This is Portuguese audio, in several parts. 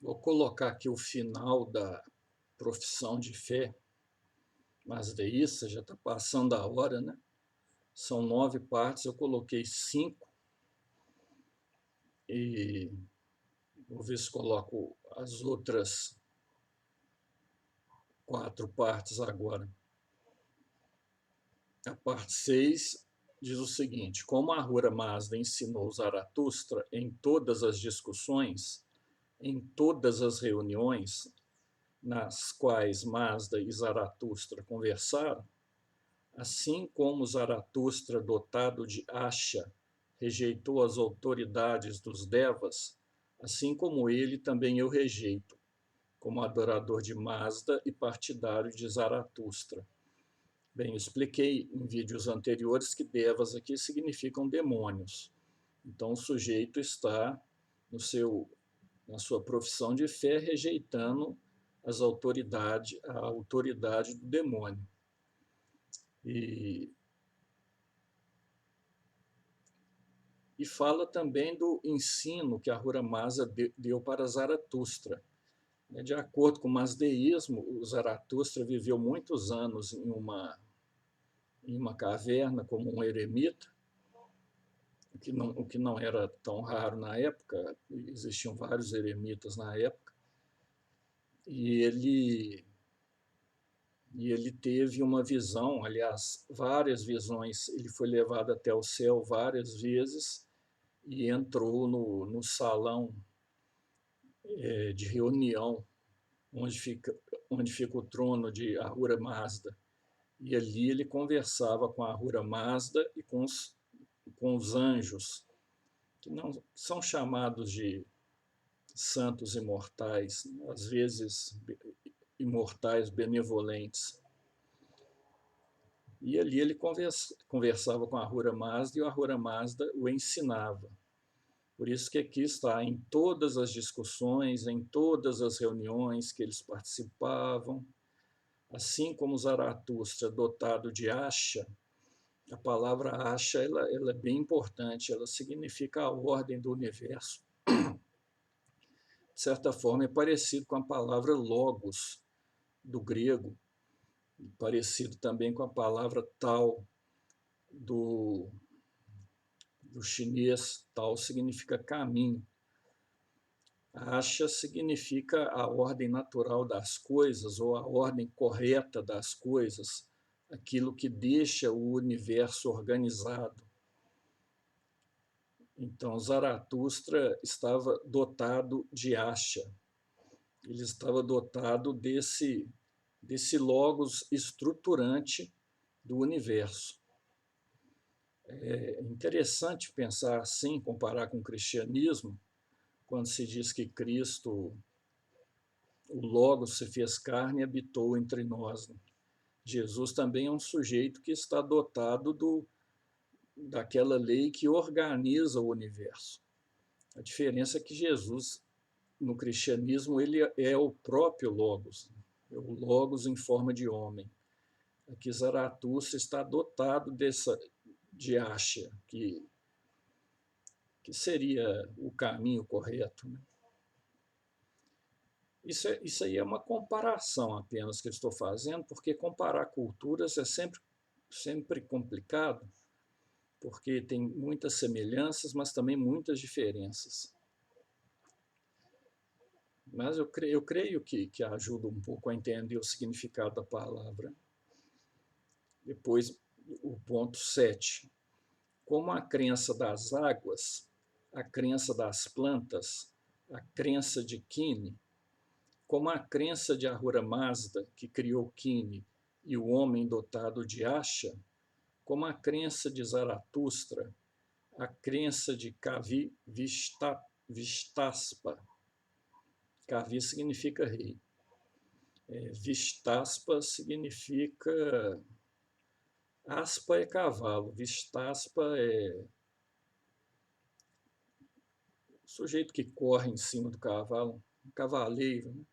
Vou colocar aqui o final da profissão de fé, mas isso já está passando a hora, né? São 9 partes, eu coloquei 5 e vou ver se coloco as outras 4 partes agora. A parte 6 diz o seguinte: como Ahura Mazda ensinou Zaratustra em todas as discussões, em todas as reuniões nas quais Mazda e Zaratustra conversaram, assim como Zaratustra, dotado de Asha, rejeitou as autoridades dos Devas, assim como ele também eu rejeito, como adorador de Mazda e partidário de Zaratustra. Bem, eu expliquei em vídeos anteriores que Devas aqui significam demônios. Então o sujeito está na sua profissão de fé rejeitando a autoridade do demônio. E fala também do ensino que Ahura Mazda deu para Zaratustra. De acordo com o mazdeísmo, o Zaratustra viveu muitos anos em uma caverna como um eremita, o que não era tão raro na época, existiam vários eremitas na época, e ele teve uma visão, aliás, várias visões, ele foi levado até o céu várias vezes e entrou no salão de reunião onde fica o trono de Ahura Mazda. E ali ele conversava com Ahura Mazda e com os anjos, que não são chamados de santos imortais, às vezes imortais benevolentes. E ali ele conversava com Ahura Mazda e o Ahura Mazda o ensinava. Por isso que aqui está, em todas as discussões, em todas as reuniões que eles participavam, assim como Zaratustra, dotado de Asha. A palavra Asha ela é bem importante, ela significa a ordem do universo. De certa forma, é parecido com a palavra logos, do grego, parecido também com a palavra Tao, do chinês. Tao significa caminho. Asha significa a ordem natural das coisas, ou a ordem correta das coisas, aquilo que deixa o universo organizado. Então, Zaratustra estava dotado de Asha, ele estava dotado desse logos estruturante do universo. É interessante pensar assim, comparar com o cristianismo, quando se diz que Cristo, o Logos, se fez carne e habitou entre nós. Jesus também é um sujeito que está dotado daquela lei que organiza o universo. A diferença é que Jesus, no cristianismo, ele é o próprio Logos, é o Logos em forma de homem. Aqui Zaratustra está dotado de Asha, que seria o caminho correto. Né? Isso aí é uma comparação apenas que eu estou fazendo, porque comparar culturas é sempre complicado, porque tem muitas semelhanças, mas também muitas diferenças. Mas eu creio que ajuda um pouco a entender o significado da palavra. Depois, o ponto 7. Como a crença das águas, a crença das plantas, a crença de Kine, como a crença de Ahura Mazda, que criou Kine, e o homem dotado de Asha, como a crença de Zaratustra, a crença de Kavi Vistaspa. Kavi significa rei. Vistaspa significa... Aspa é cavalo, Vistaspa é o sujeito que corre em cima do cavalo, um cavaleiro. Né?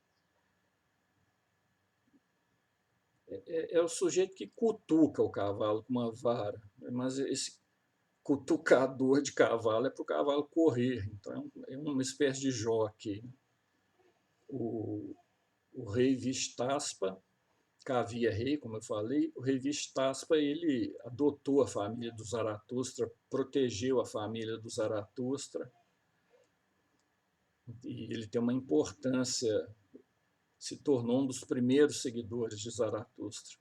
É o sujeito que cutuca o cavalo com uma vara, mas esse cutucador de cavalo é para o cavalo correr, então é uma espécie de jockey. o, o rei Vistaspa, que havia rei, como eu falei, o rei Vistaspa ele adotou a família do Zaratustra, protegeu a família do Zaratustra, e ele tem uma importância, se tornou um dos primeiros seguidores de Zaratustra.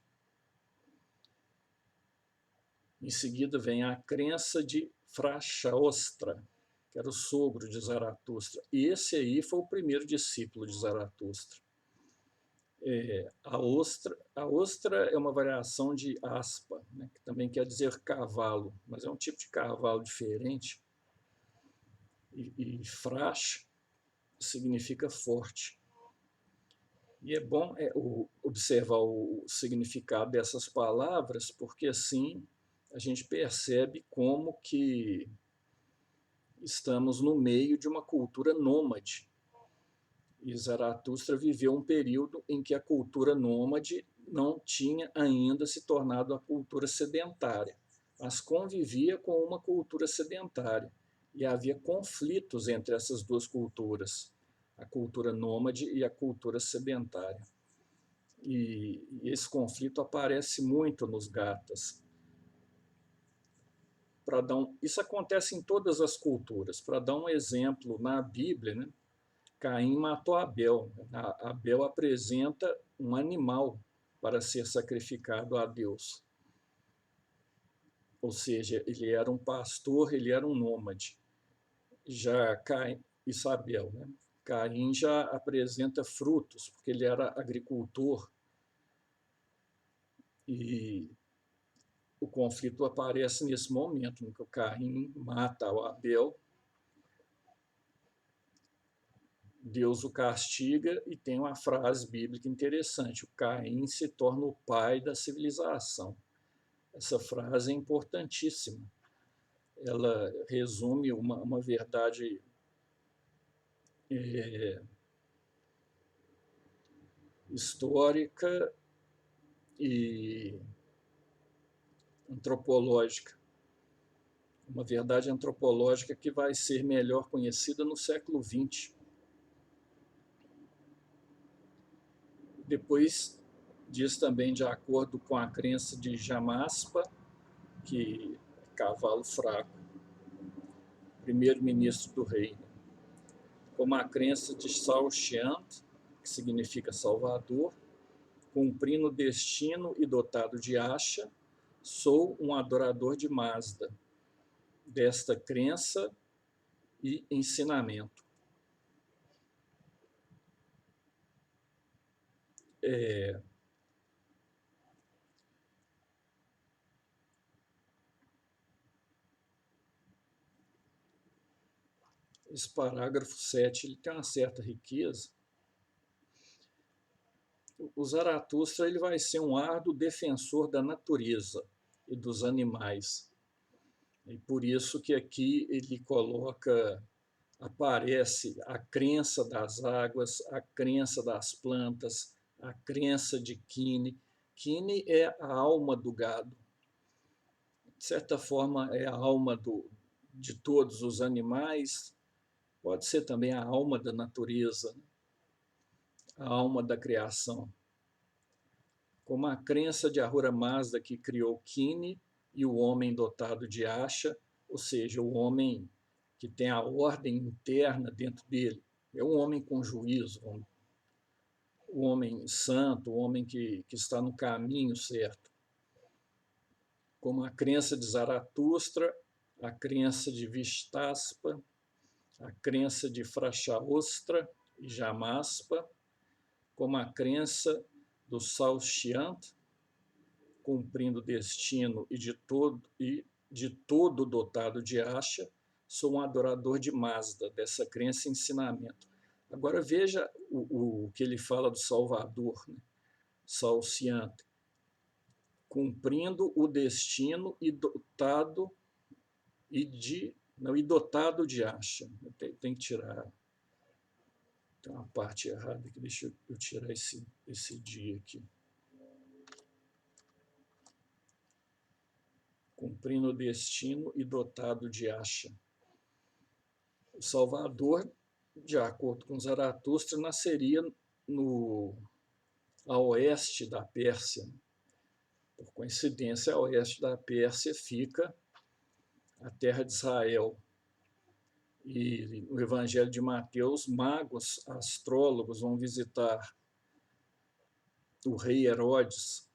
Em seguida vem a crença de Frashaostra, que era o sogro de Zaratustra. E esse aí foi o primeiro discípulo de Zaratustra. A ostra é uma variação de aspa, né, que também quer dizer cavalo, mas é um tipo de cavalo diferente. E Frash significa forte. E é bom observar o significado dessas palavras, porque assim a gente percebe como que estamos no meio de uma cultura nômade. E Zaratustra viveu um período em que a cultura nômade não tinha ainda se tornado a cultura sedentária, mas convivia com uma cultura sedentária. E havia conflitos entre essas duas culturas, a cultura nômade e a cultura sedentária. E esse conflito aparece muito nos Gathas. Isso acontece em todas as culturas. Para dar um exemplo, na Bíblia, né, Caim matou Abel. Abel apresenta um animal para ser sacrificado a Deus. Ou seja, ele era um pastor, ele era um nômade. Já Caim, isso Abel, né? Caim já apresenta frutos, porque ele era agricultor. E o conflito aparece nesse momento, em que o Caim mata o Abel, Deus o castiga e tem uma frase bíblica interessante: o Caim se torna o pai da civilização. Essa frase é importantíssima. Ela resume uma verdade histórica e antropológica. Uma verdade antropológica que vai ser melhor conhecida no século XX. Depois diz também, de acordo com a crença de Jamaspa, que é cavalo fraco, primeiro-ministro do reino, como a crença de Saoshyant, que significa Salvador, cumprindo o destino e dotado de Asha, sou um adorador de Mazda, desta crença e ensinamento. Esse parágrafo 7 ele tem uma certa riqueza. O Zaratustra ele vai ser um árduo defensor da natureza e dos animais. E por isso que aqui ele aparece a crença das águas, a crença das plantas, a crença de Kine. Kine é a alma do gado. De certa forma, é a alma de todos os animais, pode ser também a alma da natureza, a alma da criação. Como a crença de Ahura Mazda, que criou Kine, e o homem dotado de Asha, ou seja, o homem que tem a ordem interna dentro dele. É um homem com juízo, um homem santo, um homem que está no caminho certo. Como a crença de Zaratustra, a crença de Vistaspa, a crença de Frashaostra e Jamaspa, como a crença do Saoshyant, cumprindo o destino e de todo dotado de Asha, sou um adorador de Mazda, dessa crença e ensinamento. Agora veja o que ele fala do Salvador, né? Saoshyant, cumprindo o destino e dotado dotado de Asha. Tem que tirar. Tem uma parte errada aqui, deixa eu tirar esse dia aqui. Cumprindo o destino e dotado de Asha. O Salvador de acordo com Zaratustra, nasceria a oeste da Pérsia. Por coincidência, a oeste da Pérsia fica a terra de Israel. E no Evangelho de Mateus, magos, astrólogos vão visitar o rei Herodes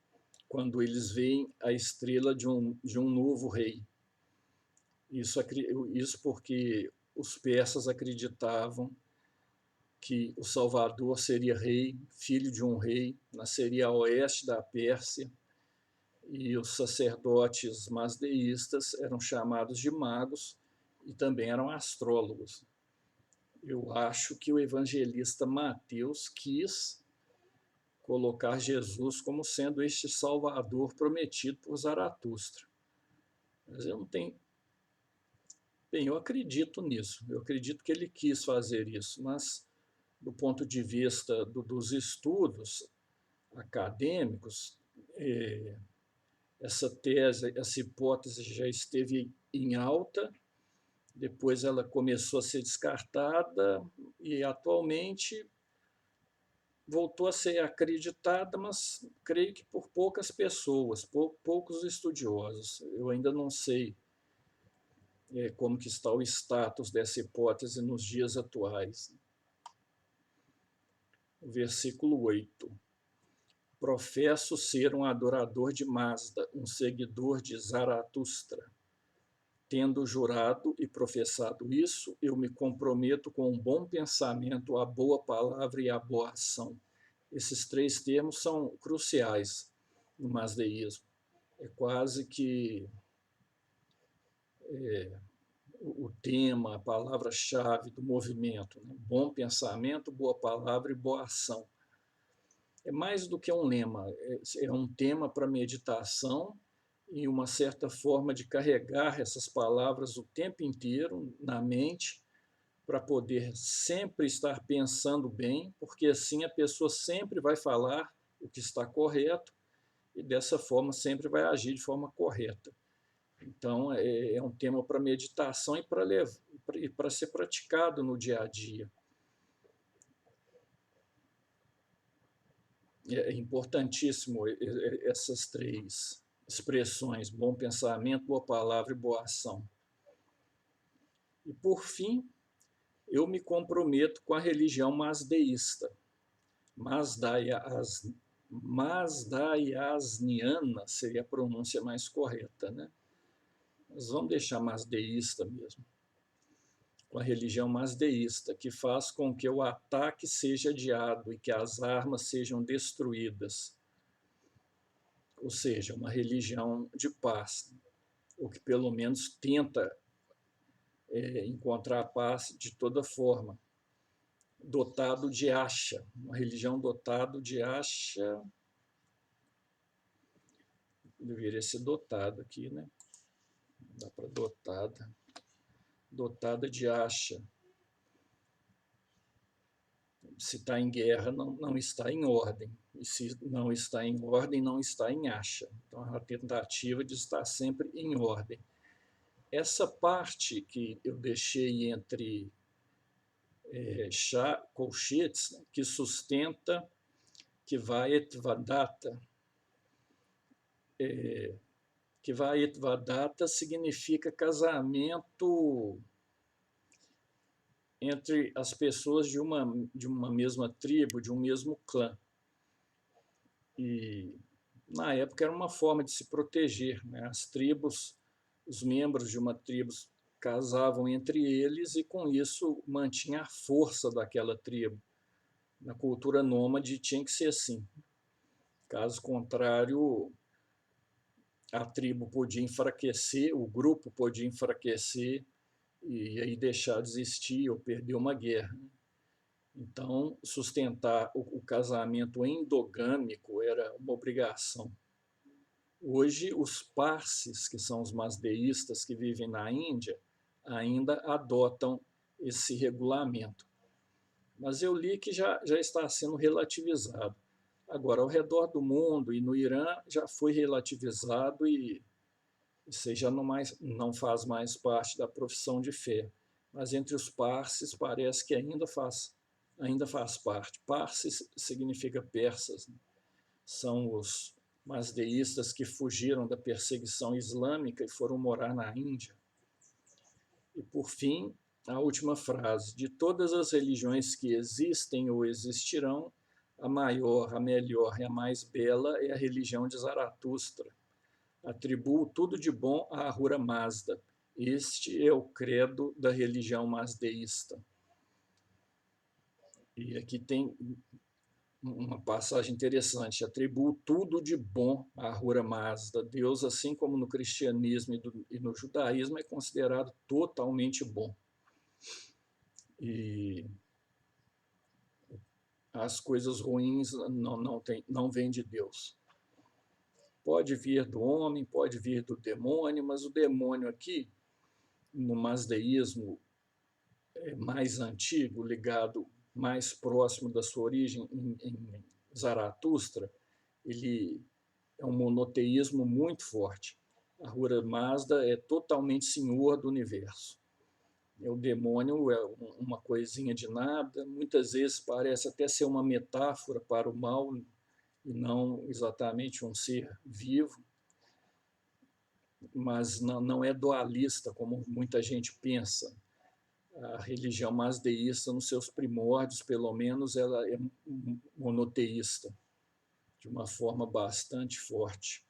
quando eles veem a estrela de um novo rei. Isso porque os persas acreditavam que o Salvador seria rei, filho de um rei, nasceria a oeste da Pérsia, e os sacerdotes masdeístas eram chamados de magos e também eram astrólogos. Eu acho que o evangelista Mateus quis colocar Jesus como sendo este Salvador prometido por Zaratustra. Mas eu não tenho... Bem, eu acredito nisso, eu acredito que ele quis fazer isso, mas do ponto de vista dos estudos acadêmicos, essa tese, essa hipótese já esteve em alta, depois ela começou a ser descartada e atualmente voltou a ser acreditada, mas creio que por poucas pessoas, poucos estudiosos. Eu ainda não sei como que está o status dessa hipótese nos dias atuais. Versículo 8. Professo ser um adorador de Mazda, um seguidor de Zaratustra. Tendo jurado e professado isso, eu me comprometo com um bom pensamento, a boa palavra e a boa ação. Esses três termos são cruciais no mazdeísmo. É quase que o tema, a palavra-chave do movimento, né? Bom pensamento, boa palavra e boa ação. É mais do que um lema, é um tema para meditação e uma certa forma de carregar essas palavras o tempo inteiro na mente, para poder sempre estar pensando bem, porque assim a pessoa sempre vai falar o que está correto e dessa forma sempre vai agir de forma correta. Então é um tema para meditação e para ser praticado no dia a dia. É importantíssimo essas três expressões: bom pensamento, boa palavra e boa ação. E por fim, eu me comprometo com a religião mazdeísta. Mazdaiasniana seria a pronúncia mais correta, né? Mas vamos deixar mazdeísta mesmo. Com a religião mazdeísta, que faz com que o ataque seja adiado e que as armas sejam destruídas. Ou seja, uma religião de paz, ou que pelo menos tenta encontrar a paz de toda forma. Dotado de acha, uma religião dotado de acha, deveria ser dotado aqui, né? Dá para dotada de acha. Se está em guerra, não está em ordem. E se não está em ordem, não está em acha. Então, é a tentativa de estar sempre em ordem. Essa parte que eu deixei entre colchetes, né, que sustenta Kivayet Vadata. Kivayet Vadata significa casamento entre as pessoas de uma mesma tribo, de um mesmo clã. E, na época, era uma forma de se proteger, né? As tribos, os membros de uma tribo casavam entre eles e, com isso, mantinha a força daquela tribo. Na cultura nômade tinha que ser assim. Caso contrário, a tribo podia enfraquecer, o grupo podia enfraquecer e aí deixar de existir ou perder uma guerra. Então, sustentar o casamento endogâmico era uma obrigação. Hoje, os parsis, que são os mazdeístas que vivem na Índia, ainda adotam esse regulamento. Mas eu li que já está sendo relativizado. Agora, ao redor do mundo e no Irã, já foi relativizado e isso aí já não faz mais parte da profissão de fé. mas entre os parsis parece que ainda faz parte. Parsis significa persas, né? São os mazdeístas que fugiram da perseguição islâmica e foram morar na Índia. E, por fim, a última frase: de todas as religiões que existem ou existirão, a maior, a melhor e a mais bela é a religião de Zaratustra. Atribuo tudo de bom a Ahura Mazda. Este é o credo da religião mazdeísta. E aqui tem uma passagem interessante: atribuo tudo de bom a Ahura Mazda. Deus, assim como no cristianismo e no judaísmo, é considerado totalmente bom. E as coisas ruins não vêm de Deus. Pode vir do homem, pode vir do demônio, mas o demônio aqui, no mazdeísmo mais antigo, ligado mais próximo da sua origem em Zaratustra, ele é um monoteísmo muito forte. Ahura Mazda é totalmente senhor do universo. O demônio é uma coisinha de nada, muitas vezes parece até ser uma metáfora para o mal e não exatamente um ser vivo, mas não é dualista como muita gente pensa. A religião mazdeísta, nos seus primórdios, pelo menos, ela é monoteísta, de uma forma bastante forte.